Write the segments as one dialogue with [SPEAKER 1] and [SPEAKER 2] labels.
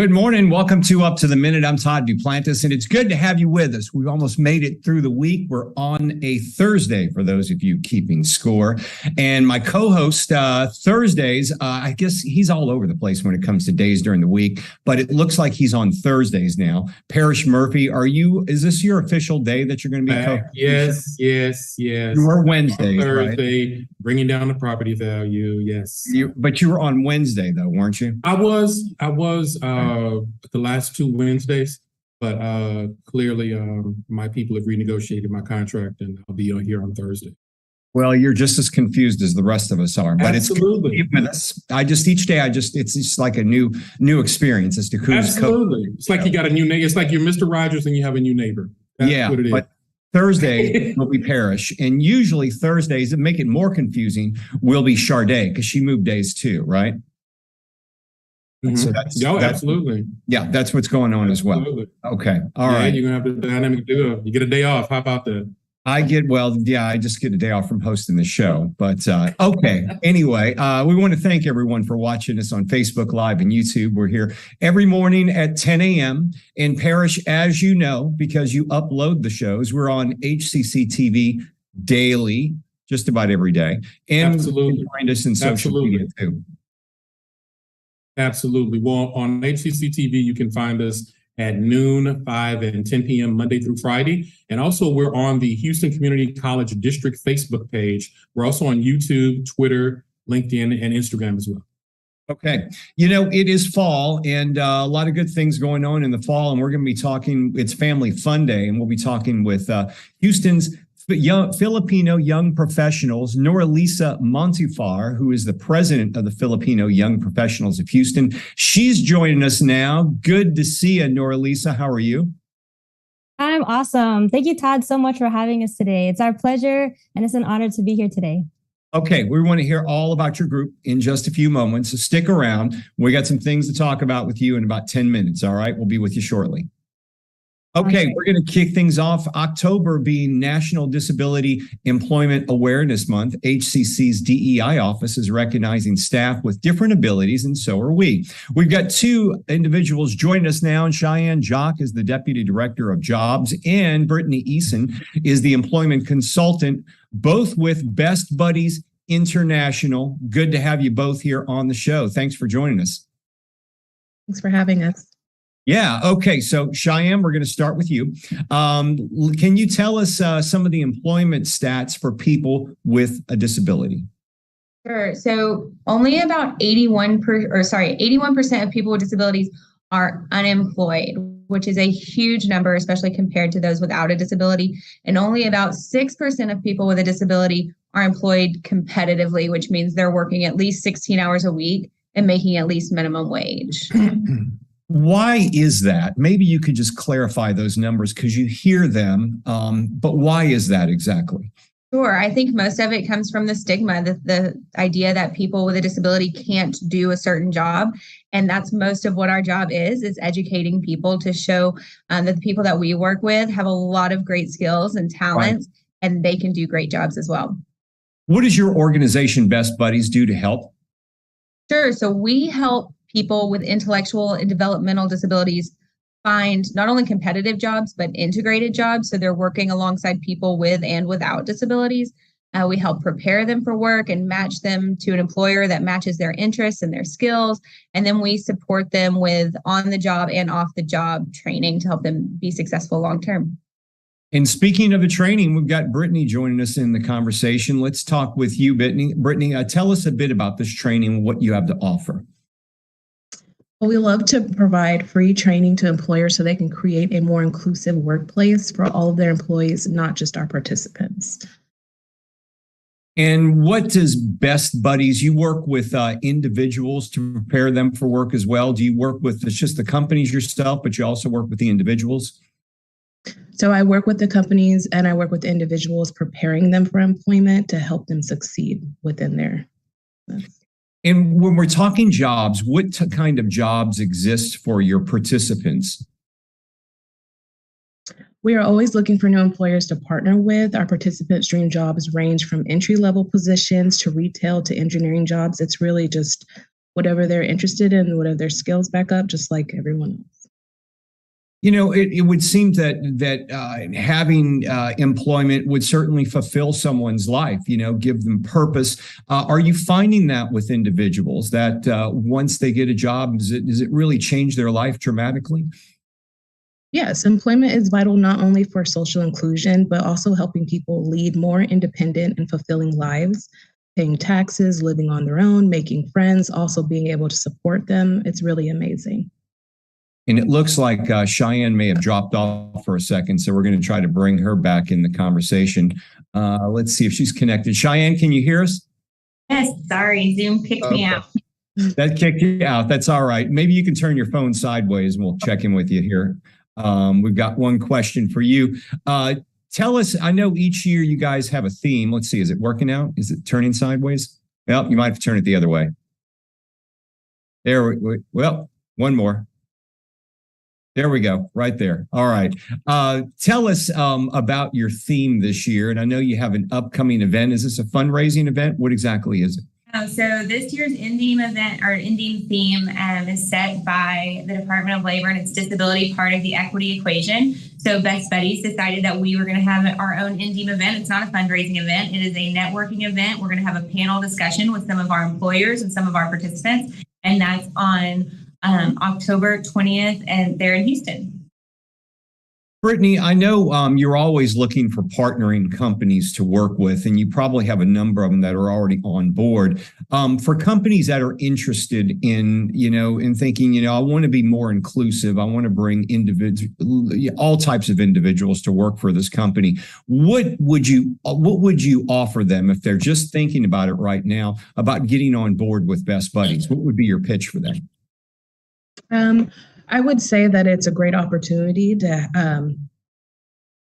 [SPEAKER 1] Good morning. Welcome to Up to the Minute. I'm Todd Duplantis, and it's good to have you with us. We've almost made it through the week. We're on a Thursday for those of you keeping score. And my co-host, Thursdays, I guess he's all over the place when it comes to days during the week, but it looks like he's on Thursdays now. Parrish Murphy, is this your official day that you're going to be co-hosting?
[SPEAKER 2] Yes.
[SPEAKER 1] You were Wednesdays,
[SPEAKER 2] Thursday,
[SPEAKER 1] right?
[SPEAKER 2] Bringing down the property value, yes.
[SPEAKER 1] But you were on Wednesday, though, weren't you?
[SPEAKER 2] I was the last two Wednesdays, but clearly my people have renegotiated my contract and I'll be here on Thursday.
[SPEAKER 1] Well, you're just as confused as the rest of us are, but
[SPEAKER 2] Absolutely.
[SPEAKER 1] It's just like a new experience as to who's
[SPEAKER 2] Absolutely. It's like you got a new neighbor. It's like you're Mr. Rogers and you have a new neighbor. That's what it is. But
[SPEAKER 1] Thursday will be Parrish, and usually Thursdays, that make it more confusing, will be Sade because she moved days too, right?
[SPEAKER 2] Mm-hmm.
[SPEAKER 1] So that's
[SPEAKER 2] absolutely.
[SPEAKER 1] Yeah, that's what's going on
[SPEAKER 2] absolutely.
[SPEAKER 1] As well. Okay. All right.
[SPEAKER 2] You're gonna have the dynamic duo. You get a day off. How about that?
[SPEAKER 1] I just get a day off from hosting the show, but okay. Anyway, we want to thank everyone for watching us on Facebook Live and YouTube. We're here every morning at 10 a.m. in Parrish, as you know, because you upload the shows. We're on HCCTV daily, just about every day. And
[SPEAKER 2] Absolutely.
[SPEAKER 1] You can find us in social media too.
[SPEAKER 2] Absolutely. Well, on HCCTV, you can find us at noon, 5 and 10 p.m. Monday through Friday. And also we're on the Houston Community College District Facebook page. We're also on YouTube, Twitter, LinkedIn, and Instagram as well.
[SPEAKER 1] Okay. You know, it is fall and a lot of good things going on in the fall. And we're going to be talking, it's Family Fun Day, and we'll be talking with Houston's Filipino Young Professionals, Noureliza Montifar, who is the president of the Filipino Young Professionals of Houston. She's joining us now. Good to see you, Noureliza. How are you?
[SPEAKER 3] I'm awesome. Thank you, Todd, so much for having us today. It's our pleasure, and it's an honor to be here today.
[SPEAKER 1] Okay, we want to hear all about your group in just a few moments, so stick around. We got some things to talk about with you in about 10 minutes, all right? We'll be with you shortly. Okay, we're going to kick things off. October being National Disability Employment Awareness Month, HCC's DEI office is recognizing staff with different abilities, and so are we. We've got two individuals joining us now. Cheyenne Jock is the Deputy Director of Jobs, and Britney Eason is the Employment Consultant, both with Best Buddies International. Good to have you both here on the show. Thanks for joining us.
[SPEAKER 4] Thanks for having us.
[SPEAKER 1] Yeah. Okay. So Cheyenne, we're going to start with you. Can you tell us some of the employment stats for people with a disability?
[SPEAKER 4] Sure. So only about 81% of people with disabilities are unemployed, which is a huge number, especially compared to those without a disability. And only about 6% of people with a disability are employed competitively, which means they're working at least 16 hours a week and making at least minimum wage.
[SPEAKER 1] Why is that? Maybe you could just clarify those numbers because you hear them, but why is that exactly?
[SPEAKER 4] Sure. I think most of it comes from the stigma, the idea that people with a disability can't do a certain job. And that's most of what our job is educating people to show that the people that we work with have a lot of great skills and talents, right, and they can do great jobs as well.
[SPEAKER 1] What does your organization, Best Buddies, do to help?
[SPEAKER 4] Sure. So we help people with intellectual and developmental disabilities find not only competitive jobs, but integrated jobs. So they're working alongside people with and without disabilities. We help prepare them for work and match them to an employer that matches their interests and their skills. And then we support them with on-the-job and off-the-job training to help them be successful long-term.
[SPEAKER 1] And speaking of the training, we've got Britney joining us in the conversation. Let's talk with you, Britney. Tell us a bit about this training, what you have to offer.
[SPEAKER 5] Well, we love to provide free training to employers so they can create a more inclusive workplace for all of their employees, not just our participants.
[SPEAKER 1] And what does Best Buddies, you work with individuals to prepare them for work as well? Do you work with just the companies yourself, but you also work with the individuals?
[SPEAKER 5] So I work with the companies and I work with individuals preparing them for employment to help them succeed within their.
[SPEAKER 1] And when we're talking jobs, what kind of jobs exist for your participants?
[SPEAKER 5] We are always looking for new employers to partner with. Our participants' dream jobs range from entry-level positions to retail to engineering jobs. It's really just whatever they're interested in, whatever their skills back up, just like everyone else.
[SPEAKER 1] You know, it would seem that having employment would certainly fulfill someone's life, you know, give them purpose. Are you finding that with individuals that once they get a job, does it really change their life dramatically?
[SPEAKER 5] Yes, employment is vital not only for social inclusion, but also helping people lead more independent and fulfilling lives, paying taxes, living on their own, making friends, also being able to support them. It's really amazing.
[SPEAKER 1] And it looks like Cheyenne may have dropped off for a second, so we're going to try to bring her back in the conversation. Let's see if she's connected. Cheyenne, can you hear us?
[SPEAKER 6] Yes, sorry, Zoom kicked me out.
[SPEAKER 1] That kicked you out. That's all right. Maybe you can turn your phone sideways and we'll check in with you here. We've got one question for you. Tell us, I know each year you guys have a theme. Let's see, is it working out? Is it turning sideways? Well, you might have to turn it the other way. Well, one more. There we go, right there. All right. Tell us about your theme this year. And I know you have an upcoming event. Is this a fundraising event? What exactly is it?
[SPEAKER 6] So this year's Ending event or Ending theme is set by the Department of Labor, and it's disability part of the equity equation. So Best Buddies decided that we were going to have our own Ending event. It's not a fundraising event. It is a networking event. We're going to have a panel discussion with some of our employers and some of our participants. And that's on October 20th, and they're in Houston.
[SPEAKER 1] Britney, I know you're always looking for partnering companies to work with, and you probably have a number of them that are already on board. For companies that are interested in, in thinking, I want to be more inclusive, I want to bring all types of individuals to work for this company. What would you offer them if they're just thinking about it right now about getting on board with Best Buddies? What would be your pitch for them?
[SPEAKER 5] I would say that it's a great opportunity to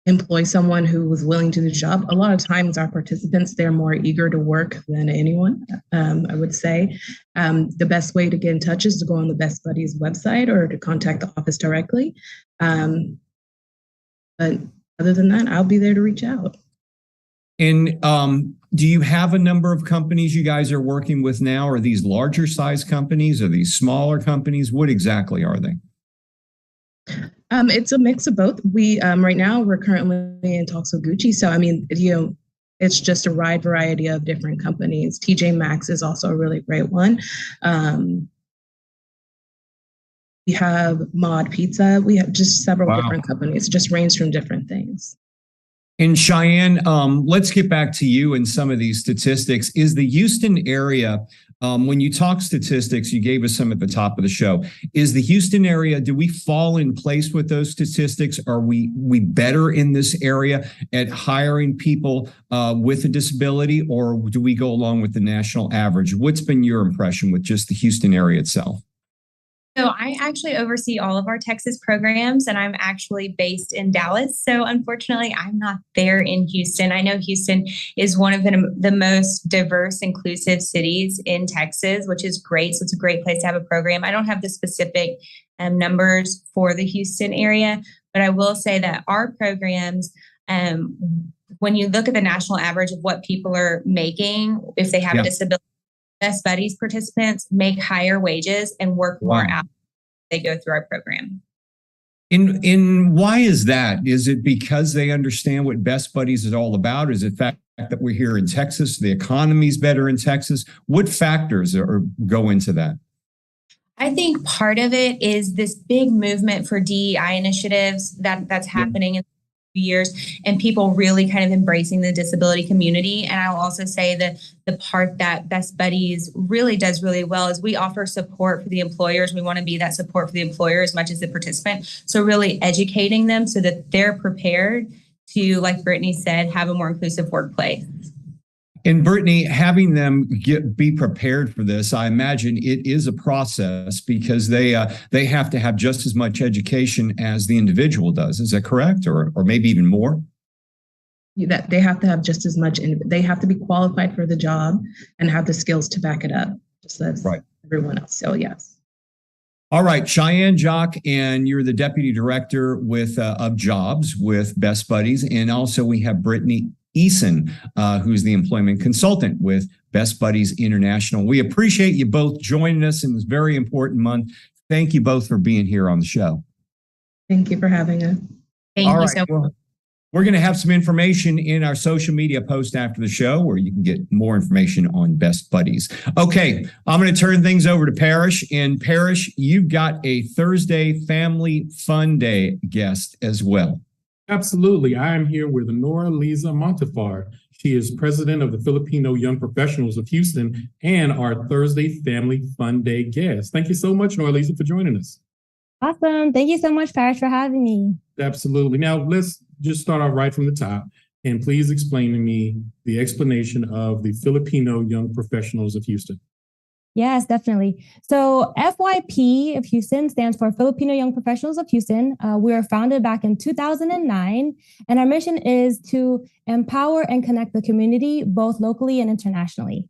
[SPEAKER 5] employ someone who was willing to do the job. A lot of times our participants, they're more eager to work than anyone, I would say. The best way to get in touch is to go on the Best Buddies website or to contact the office directly. But other than that, I'll be there to reach out.
[SPEAKER 1] And do you have a number of companies you guys are working with now? Are these larger size companies? Are these smaller companies? What exactly are they?
[SPEAKER 5] It's a mix of both. We right now we're currently in talks with Gucci. So I mean, it's just a wide variety of different companies. TJ Maxx is also a really great one. We have Mod Pizza. We have just several different companies, just range from different things.
[SPEAKER 1] And Cheyenne, let's get back to you and some of these statistics. Is the Houston area, when you talk statistics, you gave us some at the top of the show. Is the Houston area, do we fall in place with those statistics? Are we better in this area at hiring people with a disability, or do we go along with the national average? What's been your impression with just the Houston area itself?
[SPEAKER 6] So I actually oversee all of our Texas programs, and I'm actually based in Dallas. So unfortunately, I'm not there in Houston. I know Houston is one of the most diverse, inclusive cities in Texas, which is great. So it's a great place to have a program. I don't have the specific numbers for the Houston area, but I will say that our programs, when you look at the national average of what people are making, if they have a disability, Best Buddies participants make higher wages and work more hours. They go through our program.
[SPEAKER 1] And why is that? Is it because they understand what Best Buddies is all about? Is it the fact that we're here in Texas, the economy's better in Texas? What factors go into that?
[SPEAKER 6] I think part of it is this big movement for DEI initiatives that's happening in years, and people really kind of embracing the disability community. And I'll also say that the part that Best Buddies really does really well is we offer support for the employers. We want to be that support for the employer as much as the participant. So really educating them so that they're prepared to, like Britney said, have a more inclusive workplace.
[SPEAKER 1] And Britney, having them be prepared for this, I imagine it is a process because they have to have just as much education as the individual does. Is that correct, or maybe even more?
[SPEAKER 5] That they have to have just as much. They have to be qualified for the job and have the skills to back it up, just as everyone else. So yes.
[SPEAKER 1] All right, Cheyenne, Jock, and you're the deputy director of jobs with Best Buddies, and also we have Britney Eason, who's the employment consultant with Best Buddies International. We appreciate you both joining us in this very important month. Thank you both for being here on the show.
[SPEAKER 5] Thank you for having us.
[SPEAKER 6] Thank you so much.
[SPEAKER 1] Well, we're going to have some information in our social media post after the show where you can get more information on Best Buddies. Okay, I'm going to turn things over to Parrish. And Parrish, you've got a Thursday Family Fun Day guest as well.
[SPEAKER 2] Absolutely. I am here with Noureliza Montifar. She is president of the Filipino Young Professionals of Houston and our Thursday Family Fun Day guest. Thank you so much, Noureliza, for joining us.
[SPEAKER 3] Awesome. Thank you so much, Parrish, for having me.
[SPEAKER 2] Absolutely. Now, let's just start off right from the top. And please explain to me the explanation of the Filipino Young Professionals of Houston.
[SPEAKER 3] Yes, definitely. So FYP of Houston stands for Filipino Young Professionals of Houston. We were founded back in 2009, and our mission is to empower and connect the community, both locally and internationally.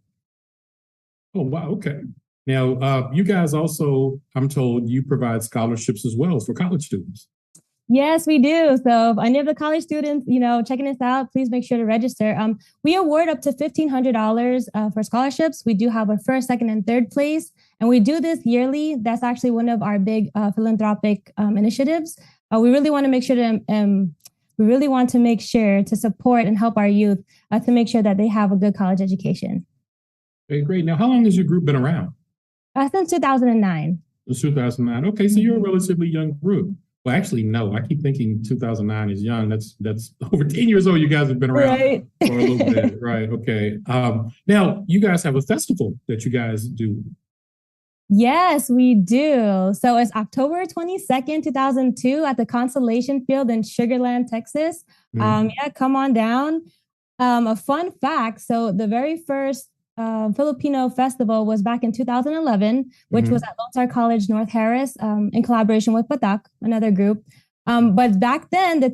[SPEAKER 2] Oh, wow. Okay. Now, you guys also, I'm told, you provide scholarships as well for college students.
[SPEAKER 3] Yes, we do. So if any of the college students, checking this out, please make sure to register. We award up to $1,500 for scholarships. We do have a first, second, and third place, and we do this yearly. That's actually one of our big philanthropic initiatives. We really want to make sure to support and help our youth to make sure that they have a good college education.
[SPEAKER 2] Okay, great. Now, how long has your group been around?
[SPEAKER 3] Since 2009.
[SPEAKER 2] Since 2009. Okay, so you're a relatively young group. Well, actually, no. I keep thinking 2009 is young. That's over 10 years old. You guys have been around
[SPEAKER 3] right.
[SPEAKER 2] For a little bit, right? Okay. Now, you guys have a festival that you guys do.
[SPEAKER 3] Yes, we do. So it's October 22nd, 2002 at the Constellation Field in Sugar Land, Texas.
[SPEAKER 2] Mm-hmm.
[SPEAKER 3] Come on down. A fun fact. So the very first Filipino festival was back in 2011, which was at Lone Star College North Harris in collaboration with Patak, another group. But back then, the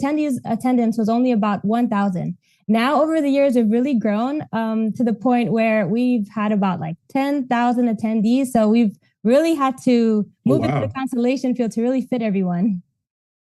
[SPEAKER 3] attendance was only about 1,000. Now, over the years, we've really grown to the point where we've had about 10,000 attendees. So we've really had to move into the Constellation Field to really fit everyone.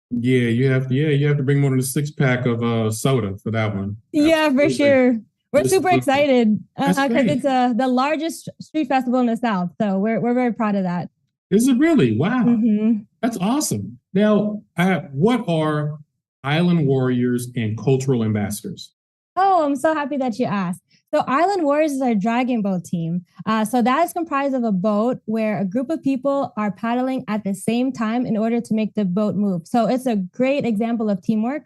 [SPEAKER 2] Yeah, you have to bring more than a 6-pack of soda for that one.
[SPEAKER 3] Yeah,
[SPEAKER 2] Absolutely.
[SPEAKER 3] for sure. We're super excited because it's the largest street festival in the South. So we're very proud of that.
[SPEAKER 2] Is it really? Wow.
[SPEAKER 3] Mm-hmm.
[SPEAKER 2] That's awesome. Now, what are Island Warriors and cultural ambassadors?
[SPEAKER 3] Oh, I'm so happy that you asked. So Island Warriors is our dragon boat team. So that is comprised of a boat where a group of people are paddling at the same time in order to make the boat move. So it's a great example of teamwork.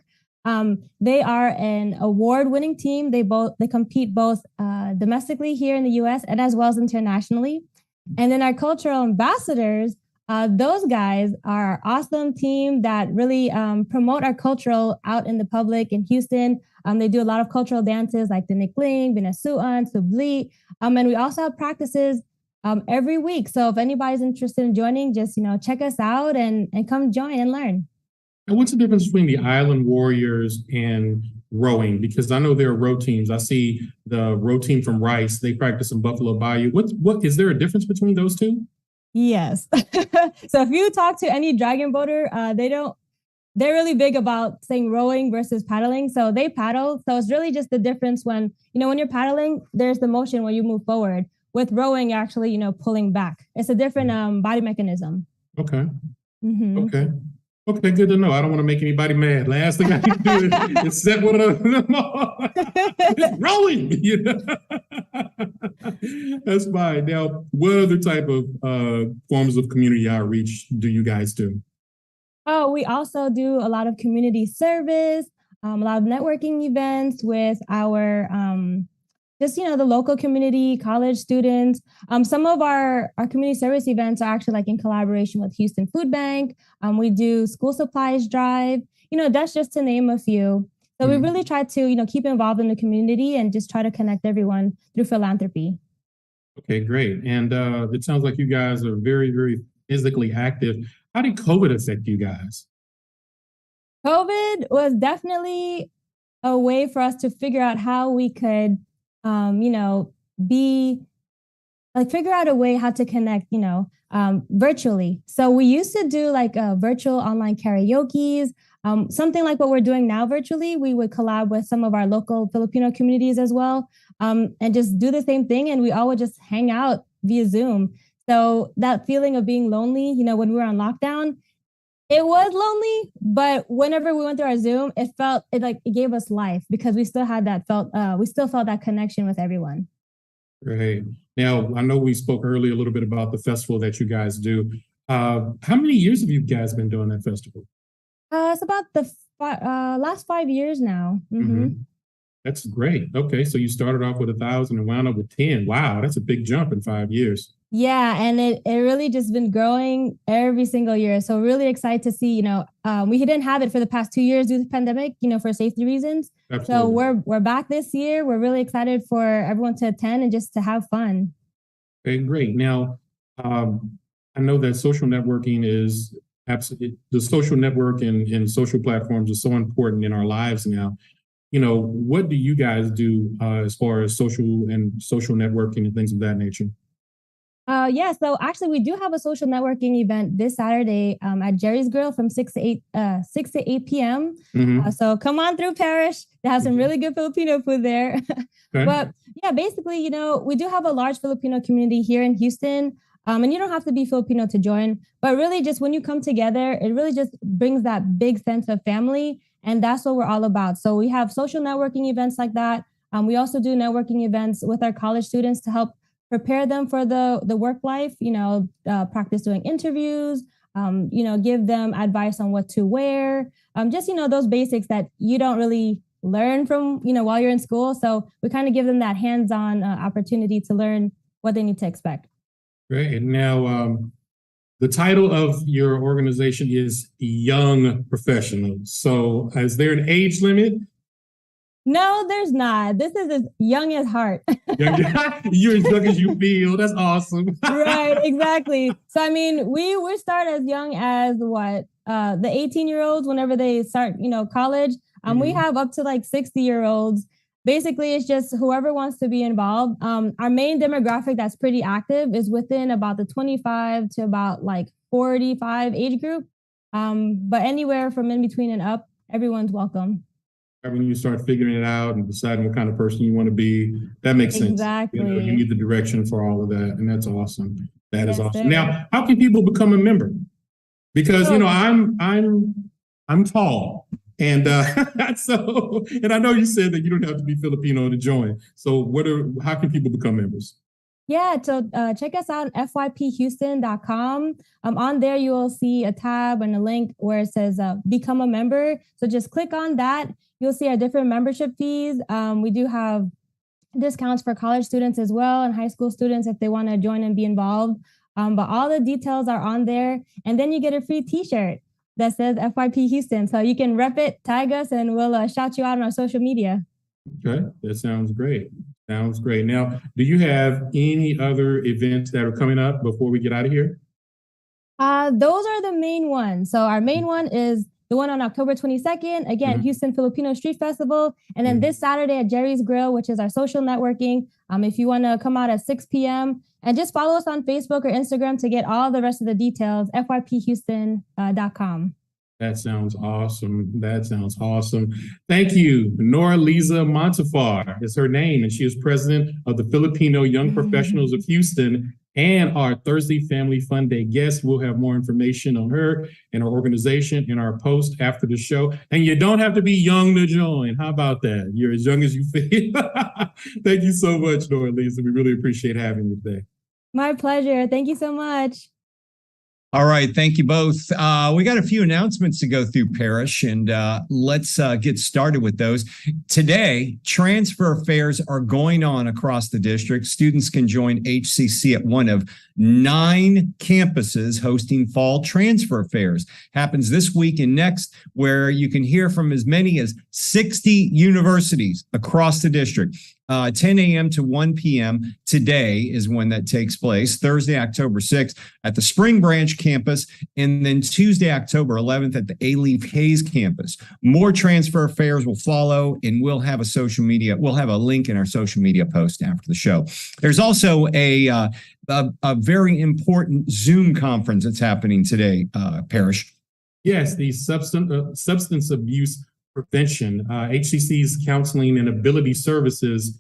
[SPEAKER 3] They are an award-winning team. They compete both domestically here in the U.S. and as well as internationally. And then our cultural ambassadors, those guys are our awesome team that really promote our cultural out in the public in Houston. They do a lot of cultural dances like the Nikling, Binasuan, Subli. And we also have practices every week. So if anybody's interested in joining, just check us out and come join and learn.
[SPEAKER 2] And what's the difference between the Island Warriors and rowing? Because I know there are row teams. I see the row team from Rice. They practice in Buffalo Bayou. What is there a difference between those two?
[SPEAKER 3] Yes. So if you talk to any dragon boater, they're really big about saying rowing versus paddling. So they paddle. So it's really just the difference when you're paddling, there's the motion when you move forward. With rowing, you're actually, pulling back. It's a different body mechanism.
[SPEAKER 2] Okay.
[SPEAKER 3] Mm-hmm.
[SPEAKER 2] Okay, good to know. I don't want to make anybody mad. Last thing I need to do is set one of them off. It's rolling. That's fine. Now, what other type of forms of community outreach do you guys do?
[SPEAKER 3] Oh, we also do a lot of community service, a lot of networking events with our the local community, college students. Some of our community service events are actually in collaboration with Houston Food Bank. We do school supplies drive, that's just to name a few. So we really try to, keep involved in the community and just try to connect everyone through philanthropy.
[SPEAKER 2] Okay, great. And it sounds like you guys are very, very physically active. How did COVID affect you guys?
[SPEAKER 3] COVID was definitely a way for us to figure out how we could figure out a way how to connect, virtually. So we used to do virtual online karaoke's. Something like what we're doing now virtually, we would collab with some of our local Filipino communities as well, and just do the same thing. And we all would just hang out via Zoom. So that feeling of being lonely, when we were on lockdown, it was lonely, but whenever we went through our Zoom, it gave us life because we still felt that connection with everyone.
[SPEAKER 2] Great. Now, I know we spoke earlier a little bit about the festival that you guys do. How many years have you guys been doing that festival?
[SPEAKER 3] It's about the last 5 years now. Mm-hmm.
[SPEAKER 2] That's great. Okay, so you started off with 1,000 and wound up with 10. Wow, that's a big jump in 5 years.
[SPEAKER 3] Yeah, and it really just been growing every single year. So really excited to see, we didn't have it for the past 2 years due to the pandemic, for safety reasons.
[SPEAKER 2] Absolutely.
[SPEAKER 3] So we're back this year. We're really excited for everyone to attend and just to have fun.
[SPEAKER 2] Okay, great. Now, I know that social networking is absolutely, the social network and social platforms are so important in our lives now. What do you guys do as far as social networking and things of that nature?
[SPEAKER 3] So actually we do have a social networking event this Saturday at Jerry's Grill from 6 to 8 p.m.
[SPEAKER 2] Mm-hmm.
[SPEAKER 3] So come on through, Parish. They have some really good Filipino food there.
[SPEAKER 2] Okay.
[SPEAKER 3] But yeah, basically, we do have a large Filipino community here in Houston. And you don't have to be Filipino to join, but really just when you come together, it really just brings that big sense of family. And that's what we're all about. So we have social networking events like that. We also do networking events with our college students to help prepare them for the work life, practice doing interviews, give them advice on what to wear, just, those basics that you don't really learn from, while you're in school. So we kind of give them that hands-on opportunity to learn what they need to expect.
[SPEAKER 2] Great. Now, the title of your organization is Young Professionals. So is there an age limit?
[SPEAKER 3] No, there's not. This is as young as heart.
[SPEAKER 2] You're as young as you feel. That's awesome.
[SPEAKER 3] Right, exactly. So, we start as young as the 18-year-olds whenever they start, college. We have up to 60-year-olds. Basically, it's just whoever wants to be involved. Our main demographic that's pretty active is within about the 25 to about 45 age group. But anywhere from in between and up, everyone's welcome.
[SPEAKER 2] When you start figuring it out and deciding what kind of person you want to be, that makes sense.
[SPEAKER 3] Exactly.
[SPEAKER 2] You need the direction for all of that. And that's awesome. That is awesome.
[SPEAKER 3] Sir.
[SPEAKER 2] Now, how can people become a member? Because, I'm tall. And and I know you said that you don't have to be Filipino to join. So how can people become members?
[SPEAKER 3] Yeah, so check us out at fyphouston.com. On there, you will see a tab and a link where it says become a member. So just click on that. You'll see our different membership fees. We do have discounts for college students as well and high school students if they want to join and be involved. But all the details are on there. And then you get a free t-shirt that says FYP Houston. So you can rep it, tag us, and we'll shout you out on our social media.
[SPEAKER 2] Okay, that sounds great. Sounds great. Now, do you have any other events that are coming up before we get out of here?
[SPEAKER 3] Those are the main ones. So our main one is the one on October 22nd, again, Houston Filipino Street Festival. And then this Saturday at Jerry's Grill, which is our social networking. If you want to come out at 6 p.m. and just follow us on Facebook or Instagram to get all the rest of the details, fyphouston.com.
[SPEAKER 2] That sounds awesome. That sounds awesome. Thank you. Noureliza Montifar is her name, and she is president of the Filipino Young Professionals of Houston and our Thursday Family Fun Day guest. We'll have more information on her and her organization in our post after the show. And you don't have to be young to join. How about that? You're as young as you feel. Thank you so much, Noureliza. We really appreciate having you today.
[SPEAKER 3] My pleasure. Thank you so much.
[SPEAKER 1] All right. Thank you both. We got a few announcements to go through, Parrish, and let's get started with those. Today, transfer fairs are going on across the district. Students can join HCC at one of 9 campuses hosting fall transfer fairs. Happens this week and next, where you can hear from as many as 60 universities across the district. 10 a.m. to 1 p.m. today is when that takes place. Thursday, October 6th at the Spring Branch campus, and then Tuesday, October 11th at the A-Leaf Hayes campus. More transfer fairs will follow, and we'll have a link in our social media post after the show. There's also a very important Zoom conference that's happening today, Parrish.
[SPEAKER 2] Yes, the substance abuse prevention. HCC's Counseling and Ability Services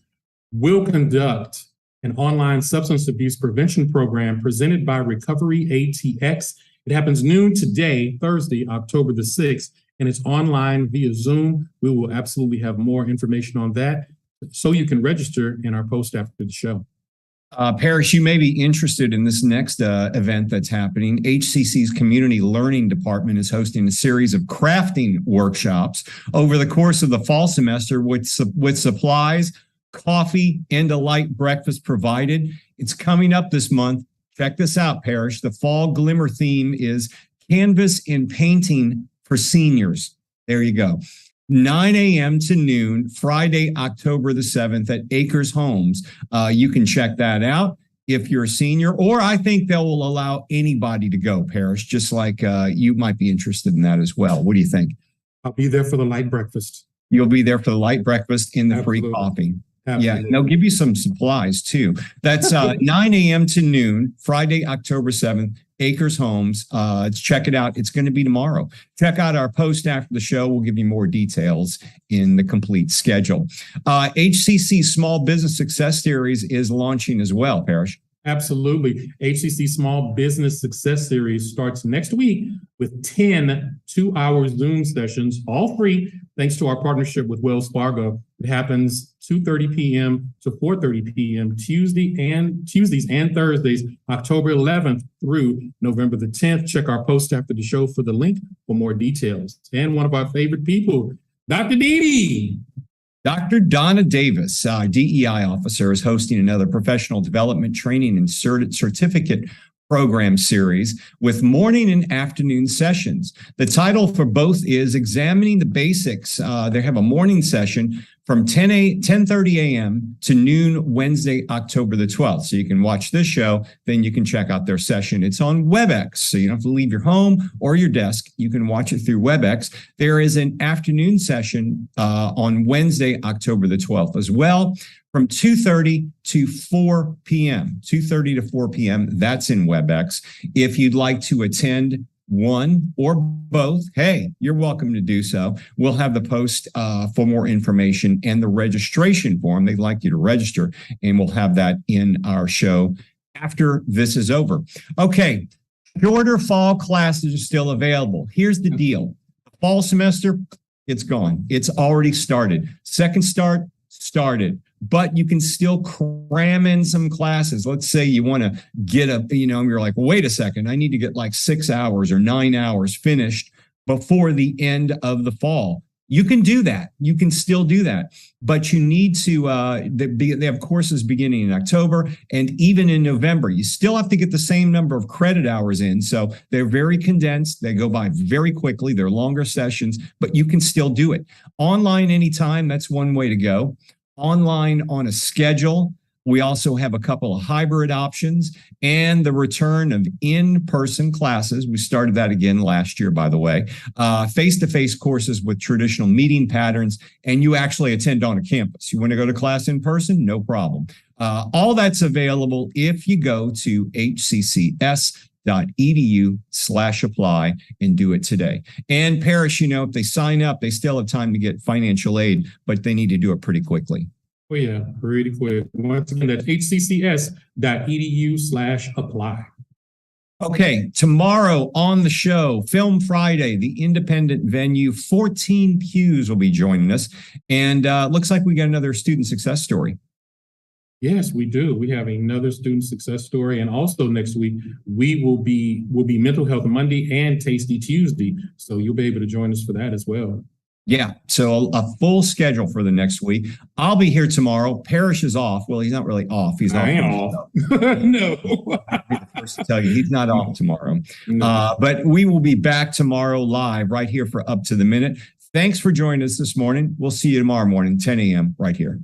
[SPEAKER 2] will conduct an online substance abuse prevention program presented by Recovery ATX. It happens noon today, Thursday, October the 6th, and it's online via Zoom. We will absolutely have more information on that, so you can register in our post after the show.
[SPEAKER 1] Parrish, you may be interested in this next event that's happening. HCC's Community Learning Department is hosting a series of crafting workshops over the course of the fall semester with supplies, coffee, and a light breakfast provided. It's coming up this month. Check this out, Parrish. The fall glimmer theme is canvas and painting for seniors. There you go. 9 a.m. to noon, Friday, October the 7th at Acres Homes. You can check that out if you're a senior, or I think they will allow anybody to go, Parrish, just like you might be interested in that as well. What do you think?
[SPEAKER 2] I'll be there for the light breakfast.
[SPEAKER 1] You'll be there for the light breakfast and the free coffee. Absolutely. Yeah, and they'll give you some supplies too. That's 9 a.m. to noon, Friday, October 7th, Acres Homes. Check it out. It's going to be tomorrow. Check out our post after the show. We'll give you more details in the complete schedule. HCC Small Business Success Series is launching as well, Parrish.
[SPEAKER 2] Absolutely. HCC Small Business Success Series starts next week with 10 two-hour Zoom sessions, all free, thanks to our partnership with Wells Fargo. It happens 2:30 p.m. to 4:30 p.m. Tuesdays and Thursdays, October 11th through November the 10th. Check our post after the show for the link for more details. And one of our favorite people, Dr. Dee.
[SPEAKER 1] Dr. Donna Davis, DEI officer, is hosting another professional development training and certificate program series with morning and afternoon sessions. The title for both is Examining the Basics. They have a morning session from 10:30 a.m. to noon Wednesday, October the 12th. So you can watch this show, then you can check out their session. It's on WebEx, so you don't have to leave your home or your desk. You can watch it through WebEx. There is an afternoon session on Wednesday, October the 12th as well, from 2:30 to 4 p.m. 2:30 to 4 p.m. That's in WebEx. If you'd like to attend one or both, hey, you're welcome to do so. We'll have the post for more information and the registration form. They'd like you to register, and we'll have that in our show after this is over. Okay, shorter fall classes are still available. Here's the deal. Fall semester, it's gone. It's already started. Second start started. But you can still cram in some classes. Let's say you want to get you're like, wait a second, I need to get like 6 hours or 9 hours finished before the end of the fall. You can do that. You can still do that. But you need to, they have courses beginning in October and even in November. You still have to get the same number of credit hours in. So they're very condensed. They go by very quickly. They're longer sessions, but you can still do it. Online anytime, that's one way to go. Online on a schedule. We also have a couple of hybrid options and the return of in-person classes. We started that again last year, by the way. Face-to-face courses with traditional meeting patterns, and you actually attend on a campus. You want to go to class in person? No problem. All that's available if you go to hccs.edu/apply and do it today. And Parrish, if they sign up, they still have time to get financial aid, but they need to do it pretty quickly.
[SPEAKER 2] Oh yeah, pretty quick. Once again, that's hccs.edu/apply.
[SPEAKER 1] Okay, tomorrow on the show, Film Friday, the independent venue, 14 Pews will be joining us. And looks like we got another student success story.
[SPEAKER 2] Yes, we do. We have another student success story. And also next week, we'll be Mental Health Monday and Tasty Tuesday. So you'll be able to join us for that as well.
[SPEAKER 1] Yeah, so a full schedule for the next week. I'll be here tomorrow. Parrish is off. Well, he's not really off. He's off.
[SPEAKER 2] I ain't off. No.
[SPEAKER 1] I'll be the first to tell you, he's not off tomorrow.
[SPEAKER 2] No.
[SPEAKER 1] But we will be back tomorrow live right here for Up to the Minute. Thanks for joining us this morning. We'll see you tomorrow morning, 10 a.m. right here.